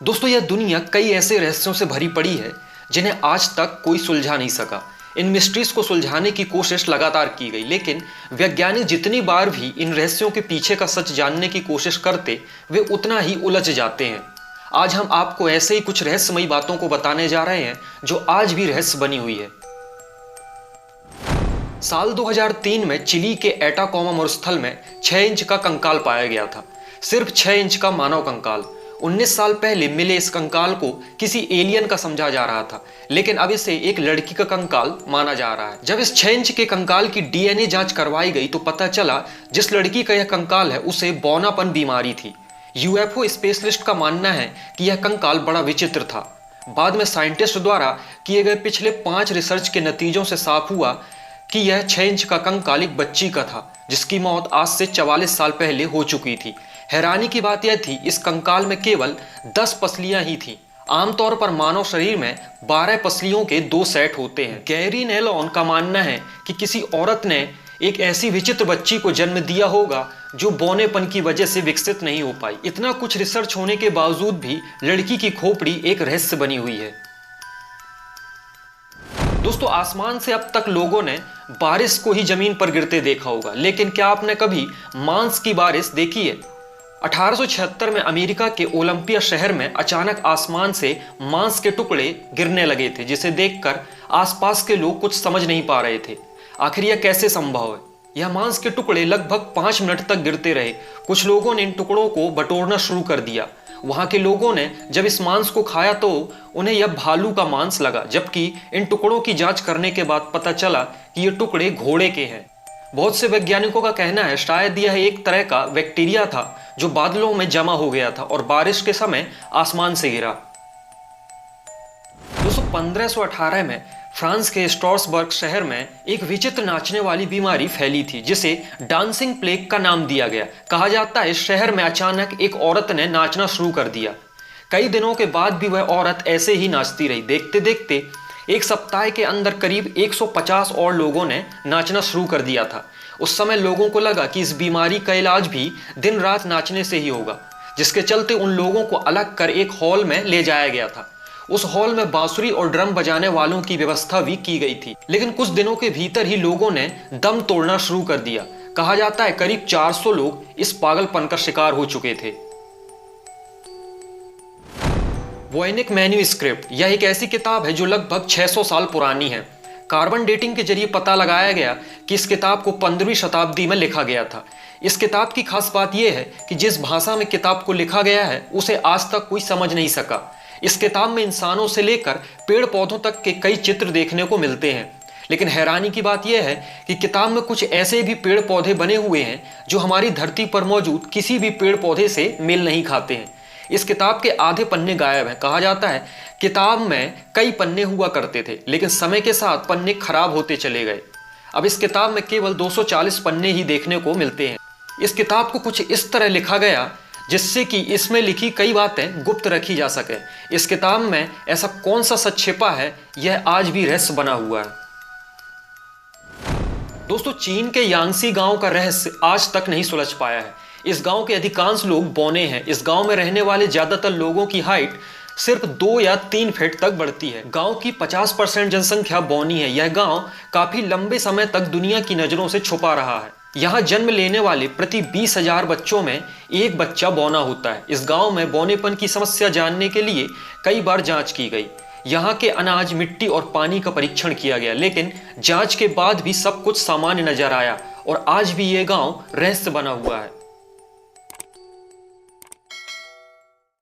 दोस्तों, यह दुनिया कई ऐसे रहस्यों से भरी पड़ी है जिन्हें आज तक कोई सुलझा नहीं सका। इन मिस्ट्रीज को सुलझाने की कोशिश लगातार की गई, लेकिन वैज्ञानिक जितनी बार भी इन रहस्यों के पीछे का सच जानने की कोशिश करते, वे उतना ही उलझ जाते हैं। आज हम आपको ऐसे ही कुछ रहस्यमयी बातों को बताने जा रहे हैं जो आज भी रहस्य बनी हुई है। साल 2003 में चिली के एटाकोमा मरुस्थल में 6 इंच का कंकाल पाया गया था। सिर्फ 6 इंच का मानव कंकाल। 19 साल पहले मिले इस कंकाल को किसी एलियन का समझा जा रहा था, लेकिन अब इसे एक लड़की का कंकाल माना जा रहा है। जब इस 6 इंच के कंकाल की डीएनए जांच करवाई गई तो पता चला जिस लड़की का यह कंकाल है उसे बौनापन बीमारी थी। यूएफओ स्पेशलिस्ट का मानना है कि यह कंकाल बड़ा विचित्र था। बाद में साइंटिस्ट द्वारा किए गए पिछले 5 रिसर्च के नतीजों से साफ हुआ कि यह 6 इंच का कंकाल एक बच्ची का था जिसकी मौत आज से 44 साल पहले हो चुकी थी। हैरानी की बात यह थी, इस कंकाल में केवल 10 पसलियां ही थीं। आमतौर पर मानव शरीर में 12 पसलियों के 2 सेट होते हैं। गैरी नेलोन का मानना है कि किसी औरत ने एक ऐसी विचित्र बच्ची को जन्म दिया होगा जो बौनेपन की वजह से विकसित नहीं हो पाई। इतना कुछ रिसर्च होने के बावजूद भी लड़की की खोपड़ी एक रहस्य बनी हुई है। दोस्तों, आसमान से अब तक लोगों ने बारिश को ही जमीन पर गिरते देखा होगा, लेकिन क्या आपने कभी मांस की बारिश देखी है? 1876 में अमेरिका के ओलंपिया शहर में अचानक आसमान से मांस के टुकड़े गिरने लगे थे, जिसे देखकर आसपास के लोग कुछ समझ नहीं पा रहे थे। आखिर यह कैसे संभव है? यह मांस के टुकड़े लगभग 5 मिनट तक गिरते रहे। कुछ लोगों ने इन टुकड़ों को बटोरना शुरू कर दिया। वहां के लोगों ने जब इस मांस को खाया तो उन्हें यह भालू का मांस लगा, जबकि इन टुकड़ों की जांच करने के बाद पता चला कि ये टुकड़े घोड़े के हैं। बहुत से वैज्ञानिकों का कहना है शायद यह एक तरह का बैक्टीरिया था जो बादलों में जमा हो गया था और बारिश के समय आसमान से गिरा। 1518 में फ्रांस के स्ट्रासबर्ग शहर में एक विचित्र नाचने वाली बीमारी फैली थी जिसे डांसिंग प्लेग का नाम दिया गया। कहा जाता है इस शहर में अचानक एक औरत ने नाचना शुरू कर दिया। कई दिनों के बाद भी वह औरत ऐसे ही नाचती रही। देखते देखते एक सप्ताह के अंदर करीब 150 और लोगों ने नाचना शुरू कर दिया था। उस समय लोगों को लगा कि इस बीमारी का इलाज भी दिन रात नाचने से ही होगा, जिसके चलते उन लोगों को अलग कर एक हॉल में ले जाया गया था। उस हॉल में बांसुरी और ड्रम बजाने वालों की व्यवस्था भी की गई थी, लेकिन कुछ दिनों के भीतर ही लोगों ने दम तोड़ना शुरू कर दिया। कहा जाता है करीब 400 लोग इस पागलपन का शिकार हो चुके थे। वोयनिक मैन्यूस्क्रिप्ट, यह एक ऐसी किताब है जो लगभग 600 साल पुरानी है। कार्बन डेटिंग के जरिए पता लगाया गया कि इस किताब को 15वीं शताब्दी में लिखा गया था। इस किताब की खास बात यह है कि जिस भाषा में किताब को लिखा गया है उसे आज तक कोई समझ नहीं सका। इस किताब में इंसानों से लेकर पेड़ पौधों तक के कई चित्र देखने को मिलते हैं, लेकिन हैरानी की बात यह है कि किताब में कुछ ऐसे भी पेड़ पौधे बने हुए हैं जो हमारी धरती पर मौजूद किसी भी पेड़ पौधे से मेल नहीं खाते हैं। इस किताब के आधे पन्ने गायब हैं। कहा जाता है किताब में कई पन्ने हुआ करते थे, लेकिन समय के साथ पन्ने खराब होते चले गए। अब इस किताब में केवल 240 पन्ने ही देखने को मिलते हैं। इस किताब को कुछ इस तरह लिखा गया जिससे कि इसमें लिखी कई बातें गुप्त रखी जा सके। इस किताब में ऐसा कौन सा सच छिपा है, यह आज भी रहस्य बना हुआ है। दोस्तों, चीन के यांगसी गांव का रहस्य आज तक नहीं सुलझ पाया है। इस गांव के अधिकांश लोग बौने हैं। इस गांव में रहने वाले ज्यादातर लोगों की हाइट सिर्फ 2 या 3 फीट तक बढ़ती है। गांव की 50% जनसंख्या बौनी है। यह गांव काफी लंबे समय तक दुनिया की नजरों से छुपा रहा है। यहाँ जन्म लेने वाले प्रति 20,000 बच्चों में एक बच्चा बौना होता है। इस गांव में बौनेपन की समस्या जानने के लिए कई बार जांच की गई। यहाँ के अनाज, मिट्टी और पानी का परीक्षण किया गया, लेकिन जांच के बाद भी सब कुछ सामान्य नजर आया और आज भी ये गांव रहस्य बना हुआ है।